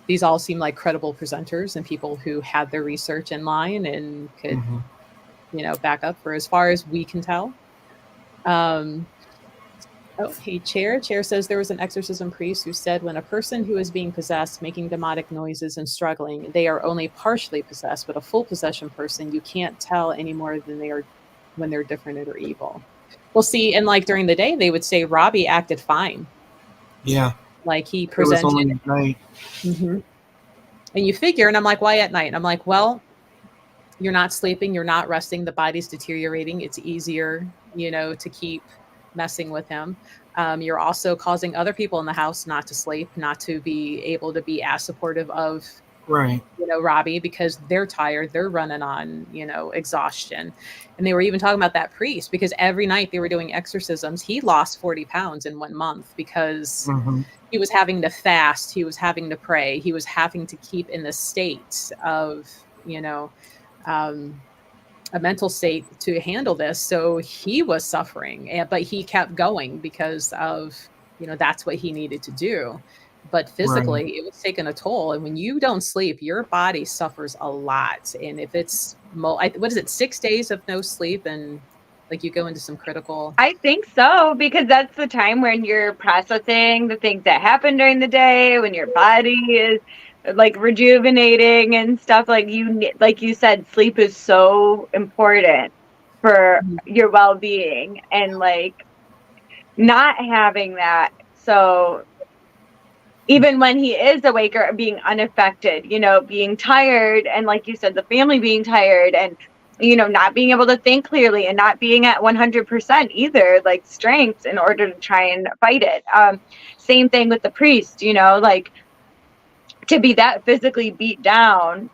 These all seem like credible presenters and people who had their research in line and could, Mm-hmm. back up for as far as we can tell. Oh, hey, Chair. Chair says there was an exorcism priest who said when a person who is being possessed, making demonic noises and struggling, they are only partially possessed, but a full possession person, you can't tell any more than they are when they're different or evil. Well, see, and like during the day, they would say Robbie acted fine. Yeah. Like he It was presented. only at night. Mhm. And you figure, and I'm like, why at night? And I'm like, well, you're not sleeping, you're not resting, the body's deteriorating. It's easier, to keep messing with him. You're also causing other people in the house not to sleep, not to be able to be as supportive of Right. Robbie, because they're tired, they're running on, exhaustion. And they were even talking about that priest, because every night they were doing exorcisms. He lost 40 pounds in 1 month because Mm-hmm. he was having to fast, he was having to pray, he was having to keep in the state of, um, a mental state to handle this. So he was suffering, but he kept going because of, that's what he needed to do. But Right. physically, it was taking a toll. And when you don't sleep, your body suffers a lot. And if it's, what is it, 6 days of no sleep, and like you go into some critical. I think so, because that's the time when you're processing the things that happen during the day, when your body is like rejuvenating and stuff. Like you said, sleep is so important for your well-being, and like not having that. So even when he is awake or being unaffected, being tired, and like you said, the family being tired, and not being able to think clearly, and not being at 100% either, like strength in order to try and fight it. Same thing with the priest, like to be that physically beat down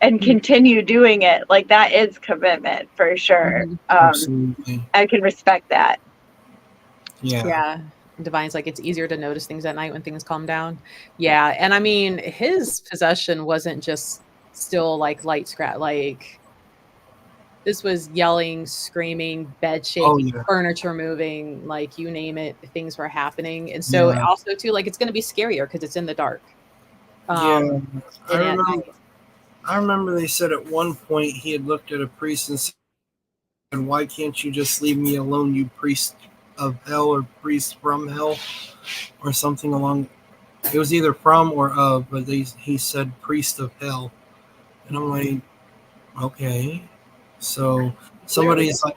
and continue doing it, like that is commitment for sure. Absolutely. I can respect that. Yeah. Divine's like, it's easier to notice things at night when things calm down. Yeah. And I mean, his possession wasn't just still like light scratch, like this was yelling, screaming, bed Oh shaking, yeah. furniture moving, like you name it, things were happening. And so Yeah. also too, like it's going to be scarier because it's in the dark. Yeah. And at night. I remember they said at one point he had looked at a priest and said, "Why can't you just leave me alone, you priest of hell, or priest from hell, or something along?" It was either from or of, but he said priest of hell, and I'm like, okay. So somebody's like,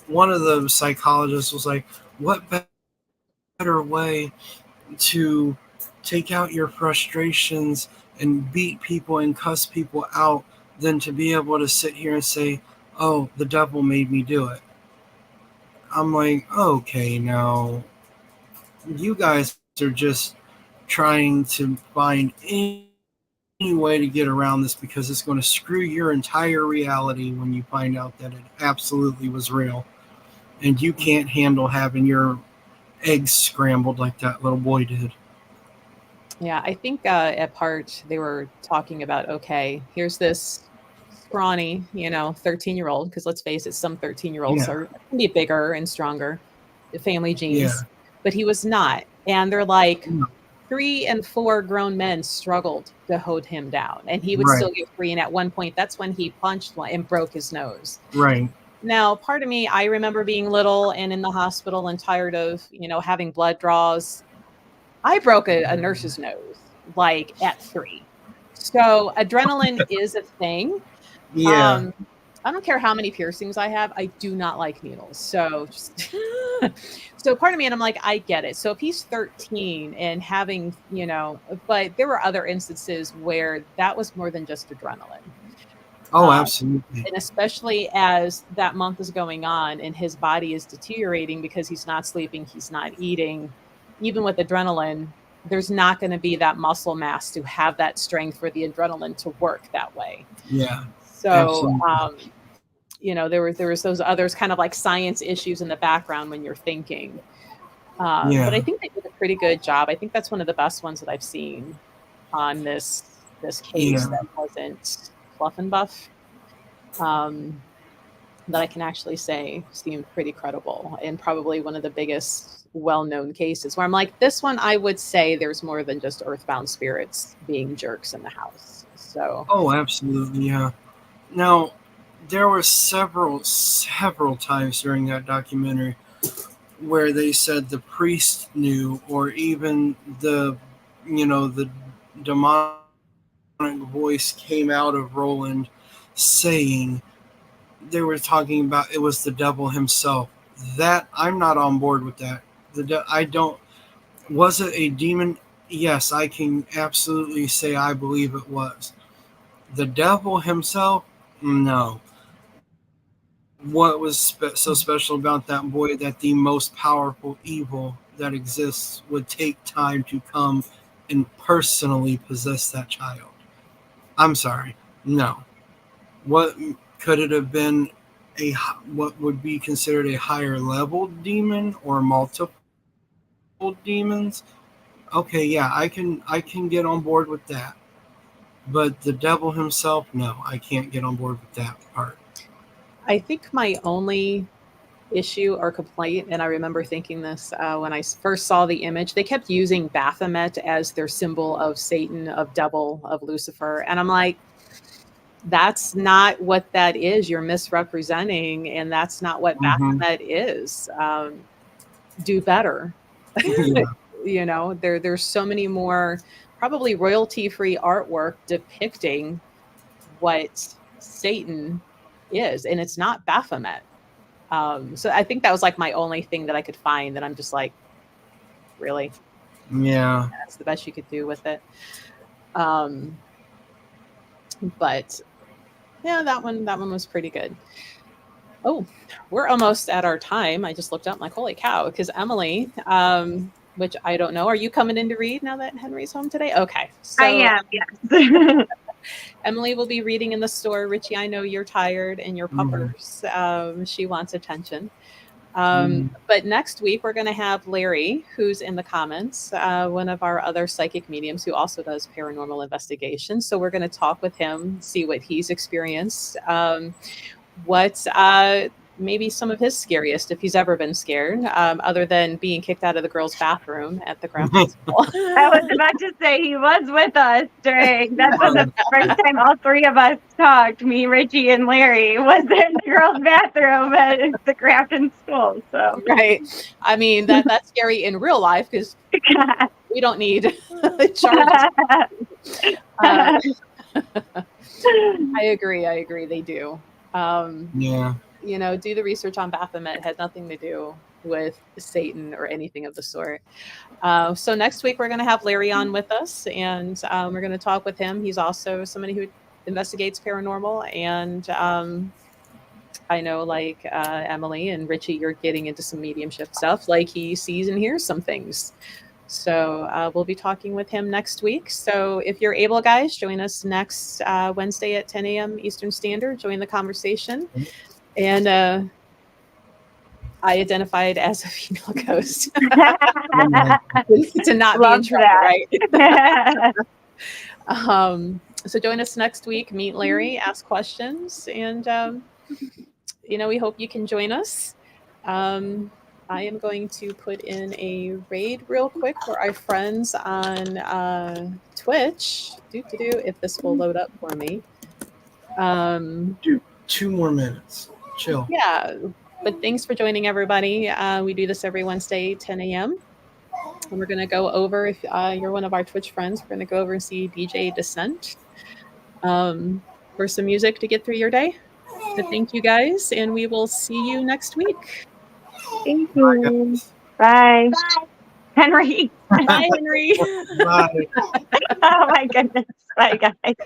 one of the psychologists was like, what better way to take out your frustrations and beat people and cuss people out than to be able to sit here and say, oh, the devil made me do it. I'm like, okay, now you guys are just trying to find any way to get around this, because it's going to screw your entire reality when you find out that it absolutely was real. And you can't handle having your eggs scrambled like that little boy did. Yeah, I think at part they were talking about, okay, here's this scrawny, 13-year-old, because let's face it, some 13-year-olds Yeah. are can be bigger and stronger, the family Yeah. genes, but he was not. And they're like, 3 and 4 grown men struggled to hold him down, and he would Right. still get free. And at one point, that's when he punched one and broke his nose. Right. Now, part of me, I remember being little and in the hospital and tired of, having blood draws. I broke a nurse's nose like at 3. So adrenaline is a thing. Yeah. Um, I don't care how many piercings I have. I do not like needles. So just so part of me, and I'm like, I get it. So if he's 13 and having, but there were other instances where that was more than just adrenaline. Oh, absolutely. And especially as that month is going on and his body is deteriorating because he's not sleeping, he's not eating, even with adrenaline, there's not going to be that muscle mass to have that strength for the adrenaline to work that way. Yeah. So, there was those others kind of like science issues in the background when you're thinking. Yeah. But I think they did a pretty good job. I think that's one of the best ones that I've seen on this case that wasn't fluff and buff. That I can actually say seemed pretty credible, and probably one of the biggest well-known cases where I'm like, this one I would say there's more than just earthbound spirits being jerks in the house. So Oh, absolutely. Yeah. Now, there were several times during that documentary where they said the priest knew, or even the demonic voice came out of Roland saying, they were talking about it was the devil himself. That I'm not on board with that. I don't. Was it a demon? yes, I can absolutely say I believe it was. The devil himself, no. What was so special about that boy that the most powerful evil that exists would take time to come and personally possess that child? I'm sorry, no. What could it have been? What would be considered a higher level demon or multiple demons? Okay, yeah, I can get on board with that. But the devil himself, no, I can't get on board with that part. I think my only issue or complaint, and I remember thinking this when I first saw the image, they kept using Baphomet as their symbol of Satan, of devil, of Lucifer. And I'm like, that's not what that is. You're misrepresenting, and that's not what Mm-hmm. Baphomet is. Do better. Yeah. There's so many more probably royalty-free artwork depicting what Satan is, and it's not Baphomet. So I think that was like my only thing that I could find that I'm just like, really, Yeah. that's the best you could do with it. But yeah, that one was pretty good. Oh, we're almost at our time. I just looked up, like, holy cow, because Emily, which I don't know, are you coming in to read now that Henry's home today? Okay, so I am, yes. Emily will be reading in the store. Richie, I know you're tired and your Mm-hmm. puppers. She wants attention. Mm-hmm. But next week, we're going to have Larry, who's in the comments, one of our other psychic mediums who also does paranormal investigations. So we're going to talk with him, see what he's experienced, what maybe some of his scariest, if he's ever been scared, other than being kicked out of the girls' bathroom at the crafting school. I was about to say he was with us during. That's when the first time all three of us talked. Me, Richie, and Larry was in the girls' bathroom at the Crafton school. So Right. I mean, that's scary in real life because we don't need charges. I agree. They do. Yeah. Do the research on Baphomet. It had nothing to do with Satan or anything of the sort. So next week we're going to have Larry on with us, and we're going to talk with him. He's also somebody who investigates paranormal, and I know, like Emily and Richie, you're getting into some mediumship stuff. Like, he sees and hears some things. So we'll be talking with him next week. So if you're able, guys, join us next Wednesday at 10 a.m. Eastern Standard. Join the conversation. And I identified as a female ghost to not be in Love trouble, that. right? So join us next week. Meet Larry, ask questions, and we hope you can join us. I am going to put in a raid real quick for our friends on Twitch. If this will load up for me. Dude, 2 more minutes. Chill. Yeah, but thanks for joining, everybody. We do this every Wednesday, 10 a.m. And we're going to go over, if you're one of our Twitch friends, we're going to go over and see DJ Descent for some music to get through your day. But thank you, guys, and we will see you next week. Thank you. Bye. Henry. Bye, Henry. Bye. Oh my goodness. Bye, guys.